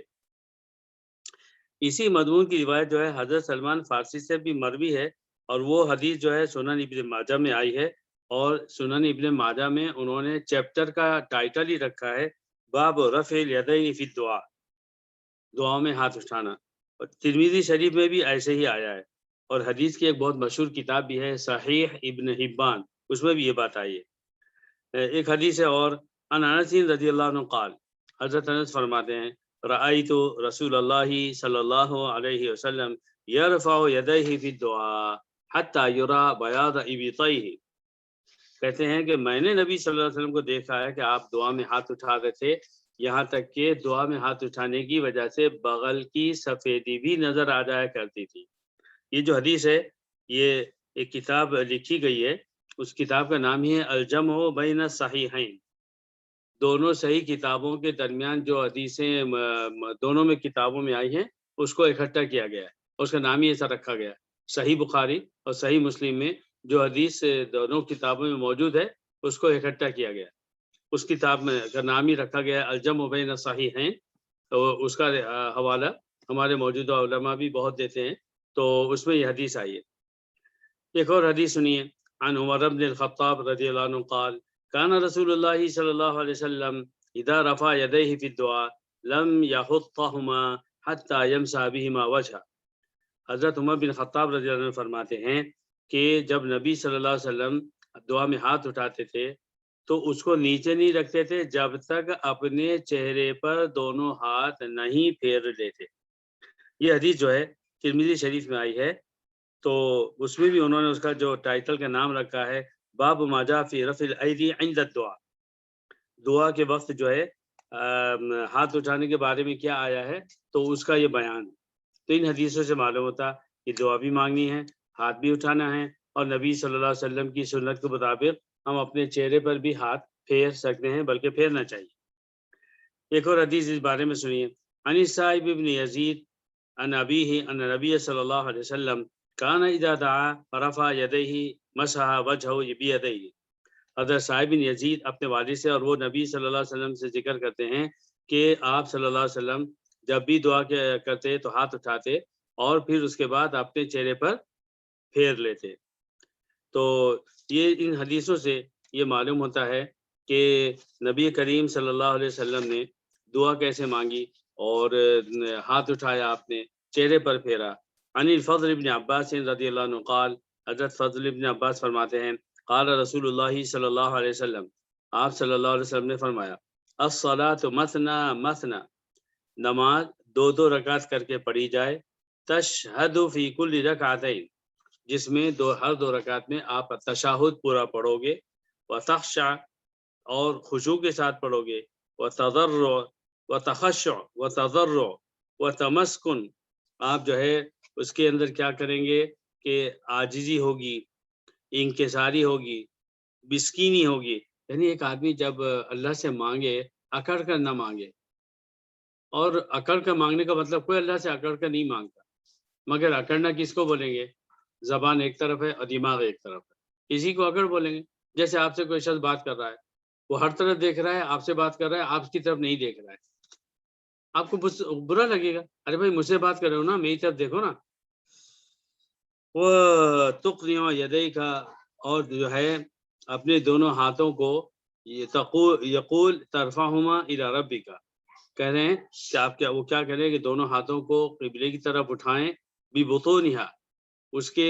اسی مضمون کی روایت جو ہے حضرت سلمان فارسی سے بھی مروی ہے، اور وہ حدیث جو ہے سنن ابن ماجہ میں آئی ہے. اور سنن ابن ماجہ میں انہوں نے چیپٹر کا ٹائٹل ہی رکھا ہے باب رفع الیدین فی الدعاء، دعا میں ہاتھ اٹھانا. اور ترمذی شریف میں بھی ایسے ہی آیا ہے. اور حدیث کی ایک بہت مشہور کتاب بھی ہے صحیح ابن حبان، اس میں بھی یہ بات آئی ہے. ایک حدیث ہے اور عن انس رضی اللہ عنہ قال، حضرت انس فرماتے ہیں رأیت رسول اللہ صلی اللہ علیہ وسلم یرفع یدیہ فی الدعاء حتی یرا بیاض ابطیہ. کہتے ہیں کہ میں نے نبی صلی اللہ علیہ وسلم کو دیکھا ہے کہ آپ دعا میں ہاتھ اٹھا رہے تھے، یہاں تک کہ دعا میں ہاتھ اٹھانے کی وجہ سے بغل کی سفیدی بھی نظر آ جایا کرتی تھی. یہ جو حدیث ہے یہ ایک کتاب لکھی گئی ہے، اس کتاب کا نام ہی ہے الجمع بین الصحیحین. دونوں صحیح کتابوں کے درمیان جو حدیثیں دونوں میں کتابوں میں آئی ہیں اس کو اکٹھا کیا گیا ہے، اس کا نام ہی ایسا رکھا گیا ہے. صحیح بخاری اور صحیح مسلم میں جو حدیث دونوں کتابوں میں موجود ہے اس کو اکٹھا کیا گیا. اس کتاب میں کا نام ہی رکھا گیا الجمع بین الصحیحین. تو اس کا حوالہ ہمارے موجودہ علماء بھی بہت دیتے ہیں، تو اس میں یہ حدیث آئی ہے. ایک اور حدیث سنیے عن عمر بن الخطاب رضی اللہ عنہ قال کان رسول اللہ صلی اللہ علیہ وسلم اذا رفع یدیہ فی الدعاء لم یحطہما حتی یمسح بہما وجہہ. حضرت عمر بن خطاب رضی اللہ عنہ فرماتے ہیں کہ جب نبی صلی اللہ علیہ وسلم دعا میں ہاتھ اٹھاتے تھے تو اس کو نیچے نہیں رکھتے تھے جب تک اپنے چہرے پر دونوں ہاتھ نہیں پھیر لیتے. یہ حدیث جو ہے ترمذی شریف میں آئی ہے، تو اس میں بھی انہوں نے اس کا جو ٹائٹل کا نام رکھا ہے باب ما جاء فی رفع الایدی عند الدعاء. دعا کے وقت جو ہے ہاتھ اٹھانے کے بارے میں کیا آیا ہے تو اس کا یہ بیان. تو ان حدیثوں سے معلوم ہوتا کہ دعا بھی مانگنی ہے، ہاتھ بھی اٹھانا ہے، اور نبی صلی اللہ علیہ وسلم کی سنت کے مطابق ہم اپنے چہرے پر بھی ہاتھ پھیر سکتے ہیں، بلکہ پھیرنا چاہیے. ایک اور حدیث اس بارے میں سنیے عن السائب بن یزید عن ابیہ ان نبی صلی اللہ علیہ وسلم کان اذا دعا فرفع یدیہ مسح وجهه بیدیہ. حضرت صائب بن یزید اپنے والد سے، اور وہ نبی صلی اللہ علیہ وسلم سے ذکر کرتے ہیں کہ آپ صلی اللہ علیہ وسلم جب بھی دعا کرتے تو ہاتھ اٹھاتے اور پھر اس کے بعد اپنے چہرے پر پھیر لیتے. تو یہ ان حدیثوں سے یہ معلوم ہوتا ہے کہ نبی کریم صلی اللہ علیہ وسلم نے دعا کیسے مانگی، اور ہاتھ اٹھایا آپ نے، چہرے پر پھیرا. عن الفضل ابن عباس رضی اللہ عنہ قال، حضرت فضل ابن عباس فرماتے ہیں قال رسول اللہ صلی اللہ علیہ وسلم، آپ صلی اللہ علیہ وسلم نے فرمایا الصلاۃ مثنی مثنی، نماز دو دو رکعت کر کے پڑھی جائے، تشہد فی کل رکعتین، جس میں ہر دو رکعت میں آپ تشہد پورا پڑھو گے، وتخشع، اور خشوع کے ساتھ پڑھو گے، وتضرع وتخشع وتضرع وتمسکن، آپ جو ہے اس کے اندر کیا کریں گے کہ عاجزی ہوگی، انکساری ہوگی، مسکینی ہوگی. یعنی ایک آدمی جب اللہ سے مانگے اکڑ کر نہ مانگے، اور اکڑ کر مانگنے کا مطلب کوئی اللہ سے اکڑ کر نہیں مانگتا، مگر اکڑنا کس کو بولیں گے؟ زبان ایک طرف ہے اور دماغ ایک طرف ہے، اسی کو اکڑ بولیں گے. جیسے آپ سے کوئی شخص بات کر رہا ہے، وہ ہر طرف دیکھ رہا ہے، آپ سے بات کر رہا ہے، آپ کی طرف نہیں دیکھ رہا ہے، آپ کو برا لگے گا، ارے بھائی مجھ سے بات کر رہے ہو نا، میری طرف دیکھو نا. وہ تقنع یدیک، اور جو ہے اپنے دونوں ہاتھوں کو یقول ترفعہما الی ربک، کہہ رہے ہیں کہ آپ وہ کیا کریں کہ دونوں ہاتھوں کو قبلے کی طرف اٹھائیں، ببطونہا، اس کے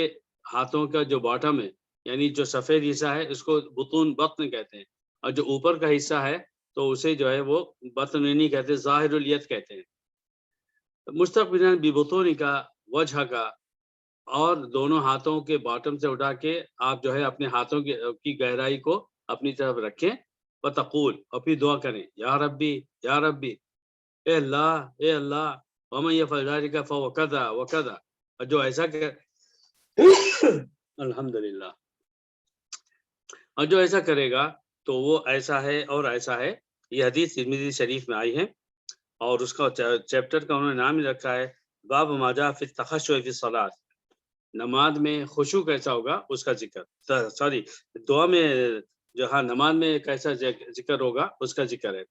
ہاتھوں کا جو باٹم ہے یعنی جو سفید حصہ ہے اس کو بطون بطن کہتے ہیں، اور جو اوپر کا حصہ ہے تو اسے جو ہے وہ بطن نہیں کہتے، ظاہر الید کہتے ہیں۔ مستقبلاً ببطون کا وجہ کا، اور دونوں ہاتھوں کے باٹم سے اٹھا کے آپ جو ہے اپنے ہاتھوں کی گہرائی کو اپنی طرف رکھیں، وتقول، اور پھر دعا کریں، یا ربی یا ربی، اے اللہ اے اللہ، ومن یفعل ذلک فہو کذا وکذا، اور جو ایسا کہ الحمدللہ، اور جو ایسا کرے گا تو وہ ایسا ہے اور ایسا ہے۔ یہ حدیث ترمذی شریف میں آئی ہے، اور اس کا چیپٹر کا انہوں نے نام ہی رکھا ہے باب ما جاء فی التخشع فی الصلاۃ، نماز میں خشوع کیسا ہوگا اس کا ذکر، سوری دعا میں جو ہاں نماز میں کیسا ذکر ہوگا اس کا ذکر ہے۔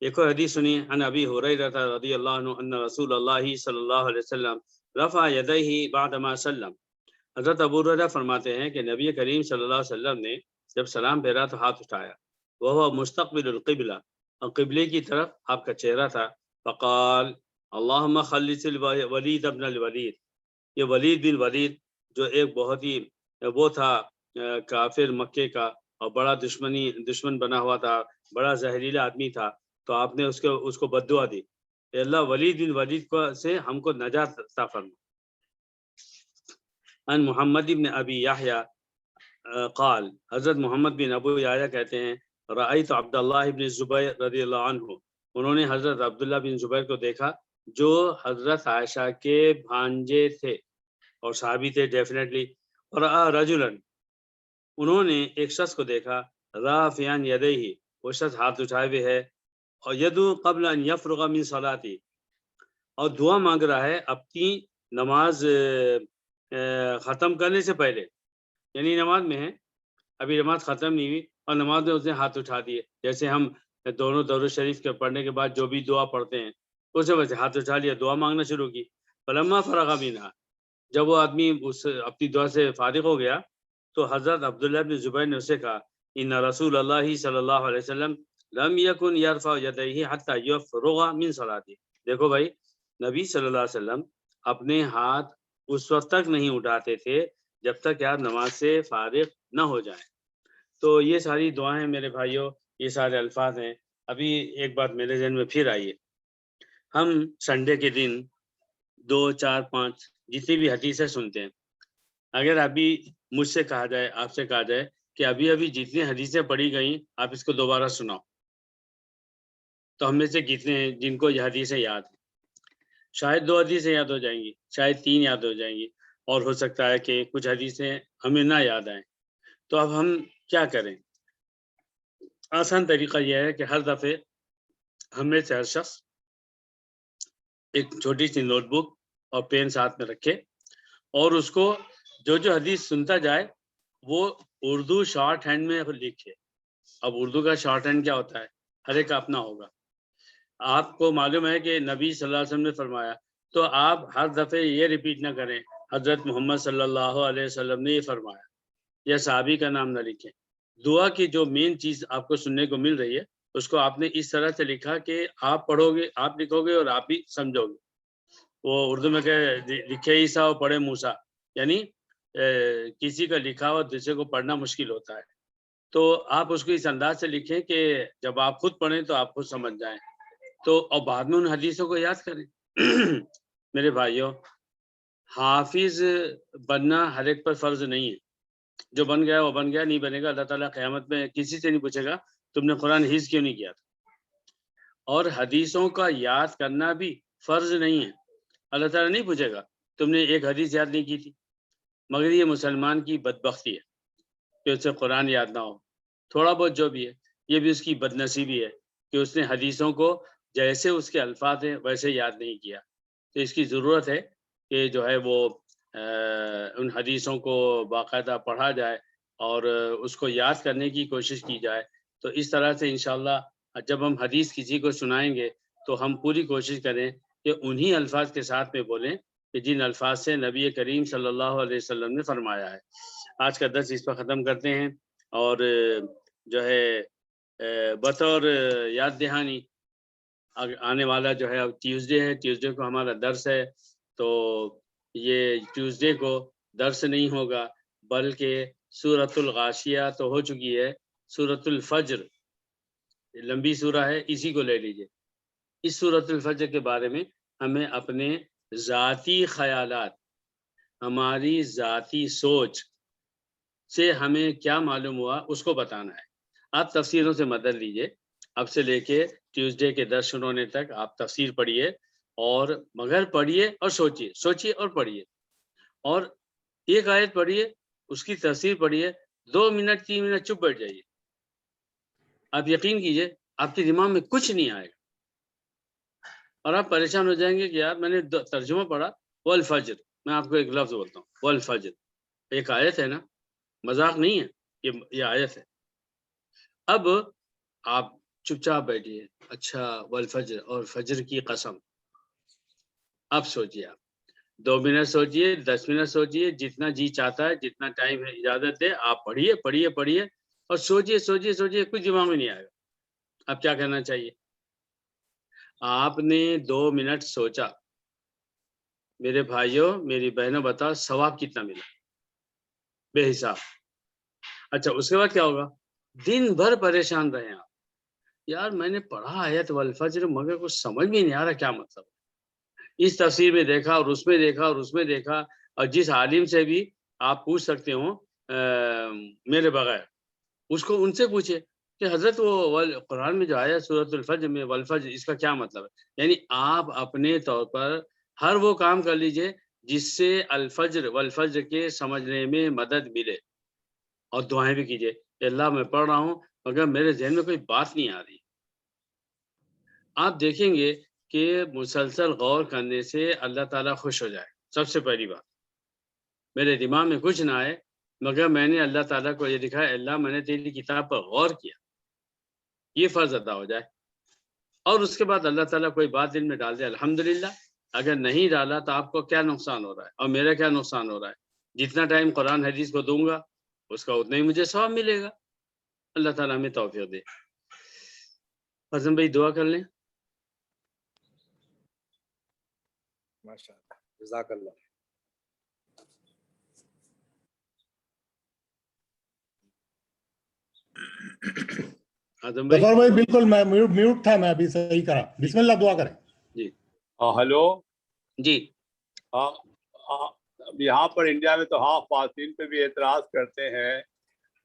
ایک اور حدیث سنی، عن ابی ہریرہ رضی اللہ عنہ ان رسول اللہ صلی اللہ علیہ وسلم رفع یدیہ بعد ما سلم، حضرت ابو ہریرہ فرماتے ہیں کہ نبی کریم صلی اللہ علیہ وسلم نے جب سلام پھیرا تو ہاتھ اٹھایا، وہ مستقبل القبلہ، اور قبلے کی طرف آپ کا چہرہ تھا، فقال اللہم خلص الولید ابن الولید، یہ ولید بن ولید جو ایک بہت ہی وہ تھا کافر مکے کا، اور بڑا دشمن بنا ہوا تھا، بڑا زہریلا آدمی تھا، تو آپ نے اس کو بد دعا دی، اے اللہ ولید بن ولید کو سے ہم کو نجات عطا فرما۔ ان محمد بن ابی یحییٰ قال، حضرت محمد بن ابو یحییٰ کہتے ہیں، رأیت عبداللہ بن زبیر رضی اللہ عنہ، انہوں نے حضرت عبداللہ بن زبیر کو دیکھا جو حضرت عائشہ کے بھانجے تھے اور صحابی تھے ڈیفینیٹلی، رأى رجلا، انہوں نے ایک شخص کو دیکھا، رافعا یدیہ، وہ شخص ہاتھ اٹھائے ہوئے ہے، اور یدعو قبل ان یفرغ من صلاتی، اور دعا مانگ رہا ہے اپنی نماز ختم کرنے سے پہلے، یعنی نماز میں ہے، ابھی نماز ختم نہیں ہوئی اور نماز میں اس نے ہاتھ اٹھا دیے، جیسے ہم دونوں درود شریف کے پڑھنے کے بعد جو بھی دعا پڑھتے ہیں اسے ویسے ہاتھ اٹھا لیا، دعا مانگنا شروع کی، فلما فرغ منها، جب وہ آدمی اس اپنی دعا سے فارغ ہو گیا تو حضرت عبداللہ بن زبیر نے اسے کہا، ان رسول اللہ صلی اللہ علیہ وسلم لم یکن یرفع یدیہ حتی یفرغ من صلاتی، دیکھو بھائی، نبی صلی اللہ علیہ وسلم اپنے ہاتھ اس وقت تک نہیں اٹھاتے تھے جب تک کہ آپ نماز سے فارغ نہ ہو جائیں۔ تو یہ ساری دعائیں میرے بھائیوں، یہ سارے الفاظ ہیں۔ ابھی ایک بات میرے ذہن میں پھر آئی ہے، ہم سنڈے کے دن 2 4 5 جتنی بھی حدیثیں سنتے ہیں، اگر ابھی مجھ سے کہا جائے، آپ سے کہا جائے کہ ابھی جتنی حدیثیں پڑھی گئیں آپ اس کو دوبارہ سناؤ، تو ہم میں سے کتنے ہیں جن کو یہ حدیثیں یاد ہیں؟ شاید 2 حدیثیں یاد ہو جائیں گی، شاید 3 یاد ہو جائیں گی، اور ہو سکتا ہے کہ کچھ حدیثیں ہمیں نہ یاد آئیں۔ تو اب ہم کیا کریں؟ آسان طریقہ یہ ہے کہ ہر دفعے ہم میں سے ہر شخص ایک چھوٹی سی نوٹ بک اور پین ساتھ میں رکھے، اور اس کو جو حدیث سنتا جائے وہ اردو شارٹ ہینڈ میں لکھے۔ اب اردو کا شارٹ ہینڈ کیا ہوتا ہے، ہر ایک کا اپنا ہوگا۔ آپ کو معلوم ہے کہ نبی صلی اللہ علیہ وسلم نے فرمایا، تو آپ ہر دفعے یہ ریپیٹ نہ کریں حضرت محمد صلی اللہ علیہ وسلم نے یہ فرمایا، یا صحابی کا نام نہ لکھیں۔ دعا کی جو مین چیز آپ کو سننے کو مل رہی ہے اس کو آپ نے اس طرح سے لکھا کہ آپ پڑھو گے، آپ لکھو گے اور آپ بھی سمجھو گے۔ وہ اردو میں کہ لکھے عیسیٰ اور پڑھے موسیٰ، یعنی کسی کا لکھا ہوا دوسرے کو پڑھنا مشکل ہوتا ہے، تو آپ اس کو اس انداز سے لکھیں کہ جب آپ خود پڑھیں تو آپ خود سمجھ جائیں، تو اور بعد میں ان حدیثوں کو یاد کریں۔ میرے بھائیوں، حافظ بننا ہر ایک پر فرض نہیں ہے، جو بن گیا وہ بن گیا، نہیں بنے گا اللہ تعالیٰ قیامت میں کسی سے نہیں پوچھے گا تم نے قرآن حفظ کیوں نہیں کیا تھا۔ اور حدیثوں کا یاد کرنا بھی فرض نہیں ہے، اللہ تعالیٰ نہیں پوچھے گا تم نے ایک حدیث یاد نہیں کی تھی، مگر یہ مسلمان کی بدبختی ہے کہ اسے قرآن یاد نہ ہو، تھوڑا بہت جو بھی ہے، یہ بھی اس کی بد نصیبی ہے کہ اس نے حدیثوں کو جیسے اس کے الفاظ ہیں ویسے یاد نہیں کیا۔ تو اس کی ضرورت ہے کہ جو ہے وہ ان حدیثوں کو باقاعدہ پڑھا جائے اور اس کو یاد کرنے کی کوشش کی جائے۔ تو اس طرح سے انشاءاللہ جب ہم حدیث کسی کو سنائیں گے تو ہم پوری کوشش کریں کہ انہی الفاظ کے ساتھ میں بولیں کہ جن الفاظ سے نبی کریم صلی اللہ علیہ وسلم نے فرمایا ہے۔ آج کا درس اس پر ختم کرتے ہیں، اور جو ہے بطور یاد دہانی آنے والا جو ہے ٹیوزڈے ہے، ٹیوزڈے کو ہمارا درس ہے، تو یہ ٹیوزڈے کو درس نہیں ہوگا، بلکہ سورۃ الغاشیہ تو ہو چکی ہے، سورۃ الفجر لمبی سورہ ہے، اسی کو لے لیجئے۔ اس سورۃ الفجر کے بارے میں ہمیں اپنے ذاتی خیالات، ہماری ذاتی سوچ سے ہمیں کیا معلوم ہوا اس کو بتانا ہے۔ آپ تفسیروں سے مدد لیجئے، اب سے لے کے ٹیوزڈے کے درس شروع ہونے تک آپ تفسیر پڑھیے، اور مگر پڑھیے اور سوچیے، سوچیے اور پڑھیے، اور ایک آیت پڑھیے، اس کی تفسیر پڑھیے، 2 منٹ 3 منٹ چپ بیٹھ جائیے، آپ یقین کیجئے آپ کے دماغ میں کچھ نہیں آئے گا، اور آپ پریشان ہو جائیں گے کہ یار میں نے ترجمہ پڑھا والفجر، میں آپ کو ایک لفظ بولتا ہوں، والفجر ایک آیت ہے نا، مذاق نہیں ہے، یہ آیت ہے۔ اب آپ چپ چاپ بیٹھیے، اچھا والفجر اور فجر کی قسم، اب سوچیے، آپ 2 منٹ سوچیے، 10 منٹ سوچیے، جتنا جی چاہتا ہے، جتنا ٹائم ہے اجازت ہے، آپ پڑھیے پڑھیے پڑھیے اور سوچیے سوچیے سوچیے، کچھ دماغ میں نہیں آئے گا۔ اب کیا کرنا چاہیے؟ آپ نے 2 منٹ سوچا، میرے بھائیوں میری بہنوں بتاؤ ثواب کتنا ملا؟ بے حساب۔ اچھا اس کے بعد کیا ہوگا؟ دن بھر پریشان رہے آپ، یار میں نے پڑھا آیت والفجر مگر کچھ سمجھ میں نہیں آ رہا کیا مطلب، اس تفسیر میں دیکھا اور اس میں دیکھا اور اس میں دیکھا، اور جس عالم سے بھی آپ پوچھ سکتے ہو میرے بغیر، اس کو ان سے پوچھے کہ حضرت وہ قرآن میں جو آیا سورۃ الفجر میں والفجر، اس کا کیا مطلب ہے؟ یعنی آپ اپنے طور پر ہر وہ کام کر لیجئے جس سے الفجر والفجر کے سمجھنے میں مدد ملے، اور دعائیں بھی کیجئے کہ اللہ میں پڑھ رہا ہوں مگر میرے ذہن میں کوئی بات نہیں آ رہی۔ آپ دیکھیں گے کہ مسلسل غور کرنے سے اللہ تعالیٰ خوش ہو جائے۔ سب سے پہلی بات، میرے دماغ میں کچھ نہ آئے مگر میں نے اللہ تعالیٰ کو یہ دکھایا، اللہ میں نے تیری کتاب پر غور کیا، یہ فرض ادا ہو جائے۔ اور اس کے بعد اللہ تعالیٰ کوئی بات دل میں ڈال دے الحمدللہ، اگر نہیں ڈالا تو آپ کو کیا نقصان ہو رہا ہے اور میرا کیا نقصان ہو رہا ہے؟ جتنا ٹائم قرآن حدیث کو دوں گا اس کا اتنا ہی مجھے ثواب ملے گا۔ اللہ تعالیٰ ہمیں توفیق دے۔ اعظم بھائی دعا کر لیں۔ ماشاءاللہ، جزاک اللہ۔ اعظم بھائی ظفر بھائی بالکل میں میوٹ تھا، میں ابھی صحیح کرا، بسم اللہ دعا کریں۔ جی ہلو جی یہاں پر انڈیا میں تو ہاں خواتین پہ بھی اعتراض کرتے ہیں،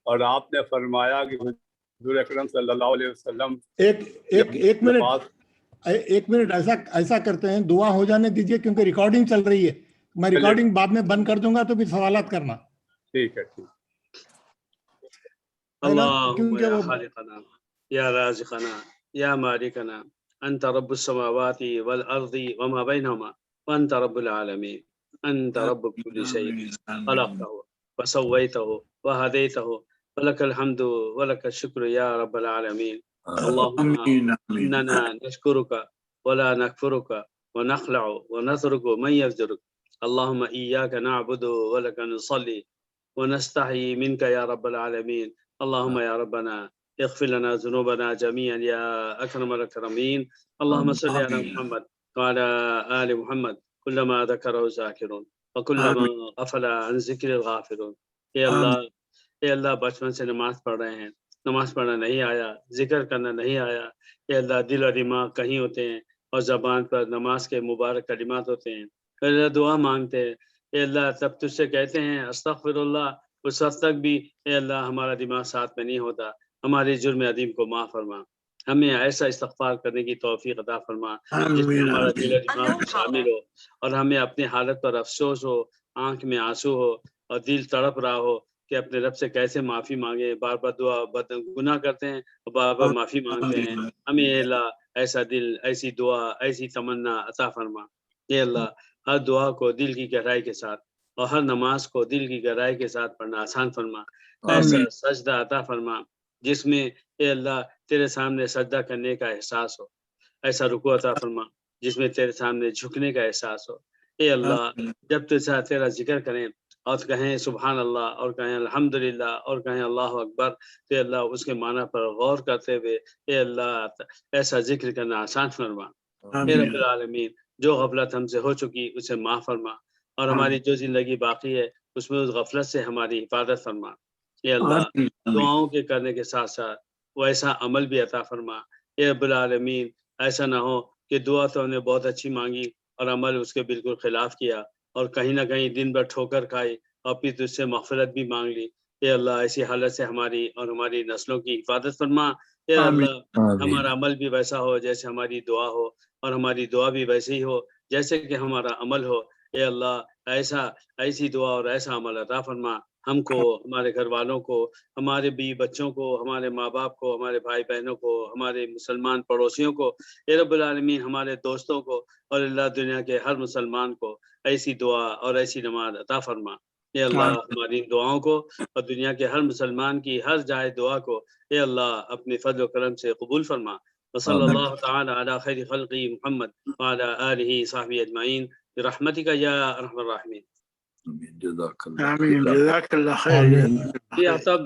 اور آپ نے فرمایا کہ حضور اکرم صلی اللہ علیہ وسلم ایک منٹ ایسا کرتے ہیں، دعا ہو جانے دیجئے کیونکہ ریکارڈنگ چل رہی ہے، میں ریکارڈنگ بعد میں بند کر دوں گا تو پھر سوالات کرنا۔ ٹھیک ہے اللہم یا خالقنا یا رازقنا یا مالکنا انت رب السماوات والارض وما بینہما وانت رب العالمین، انت رب كل شيء خلقته وسويته وهديته ولك الحمد ولك الشكر يا رب العالمين۔ اللهم اننا نشكرك ولا نكفرك ونخلع ونترك من يفجرك، اللهم اياك نعبد ولك نصلي ونستحي منك يا رب العالمين، اللهم يا ربنا اغفر لنا ذنوبنا جميعا يا اكرم الاكرمين، اللهم صل على محمد وعلى آل محمد كلما ذكره الذاكرون وكلما غفل عن ذکر الغافلون۔ اے اللہ بچپن سے نماز پڑھ رہے ہیں، نماز پڑھنا نہیں آیا، ذکر کرنا نہیں آیا، اے اللہ دل اور دماغ کہیں ہوتے ہیں اور زبان پر نماز کے مبارک کلمات ہوتے ہیں، اے اللہ دعا مانگتے ہیں، اے اللہ تب تجھ سے کہتے ہیں استغفر اللہ، اس وقت تک بھی اے اللہ ہمارا دماغ ساتھ میں نہیں ہوتا، ہمارے جرم عظیم کو معاف فرما، ہمیں ایسا استغفار کرنے کی توفیق عطا فرما جس میں ہمارا دل و دماغ شامل ہو، اور ہمیں اپنی حالت پر افسوس ہو، آنکھ میں آنسو ہو اور دل تڑپ رہا ہو کہ اپنے رب سے کیسے معافی مانگے، بار بار گناہ کرتے ہیں اور بار بار معافی مانگتے ہیں، ہمیں اے اللہ ایسا دل، ایسی دعا، ایسی تمنا عطا فرما۔ اے اللہ ہر دعا کو دل کی گہرائی کے ساتھ اور ہر نماز کو دل کی گہرائی کے ساتھ پڑھنا آسان فرما، ایسا سجدہ عطا فرما جس میں اے اللہ تیرے سامنے سجدہ کرنے کا احساس ہو، ایسا رکوع عطا فرما جس میں تیرے سامنے جھکنے کا احساس ہو۔ اے اللہ جب تیرا ذکر کریں اور کہیں سبحان اللہ اور کہیں الحمدللہ اور کہیں اللہ اکبر، تو اے اللہ اس کے معنی پر غور کرتے ہوئے اے اللہ ایسا ذکر کرنا آسان فرما۔ اے رب العالمین جو غفلت ہم سے ہو چکی اسے معاف فرما، اور ہماری جو زندگی باقی ہے اس میں اس غفلت سے ہماری حفاظت فرما. اے اللہ دعاؤں کے کرنے کے ساتھ ساتھ وہ ایسا عمل بھی عطا فرما. اے رب العالمین ایسا نہ ہو کہ دعا تو ہم نے بہت اچھی مانگی اور عمل اس کے بالکل خلاف کیا اور کہیں نہ کہیں دن بھر ٹھوکر کھائی اور پھر تجھ سے مغفرت بھی مانگ لی. اے اللہ ایسی حالت سے ہماری اور ہماری نسلوں کی حفاظت فرما. اے اللہ ہمارا عمل بھی ویسا ہو جیسے ہماری دعا ہو اور ہماری دعا بھی ویسے ہی ہو جیسے کہ ہمارا عمل ہو. اے اللہ ایسی دعا اور ایسا عمل عطا فرما ہم کو, ہمارے گھر والوں کو, ہمارے بیوی بچوں کو, ہمارے ماں باپ کو, ہمارے بھائی بہنوں کو, ہمارے مسلمان پڑوسیوں کو. اے رب العالمین ہمارے دوستوں کو اور اللہ دنیا کے ہر مسلمان کو ایسی دعا اور ایسی نماز عطا فرما. اے اللہ ہماری دعاؤں کو اور دنیا کے ہر مسلمان کی ہر جائے دعا کو اے اللہ اپنے فضل و کرم سے قبول فرما. وصلی اللہ تعالی علی خیر خلقی محمد وعلی آلہ صحبہ اجمعین برحمتک یا ارحم الراحمین. آمین جزاک اللہ خیر. یہ آفتاب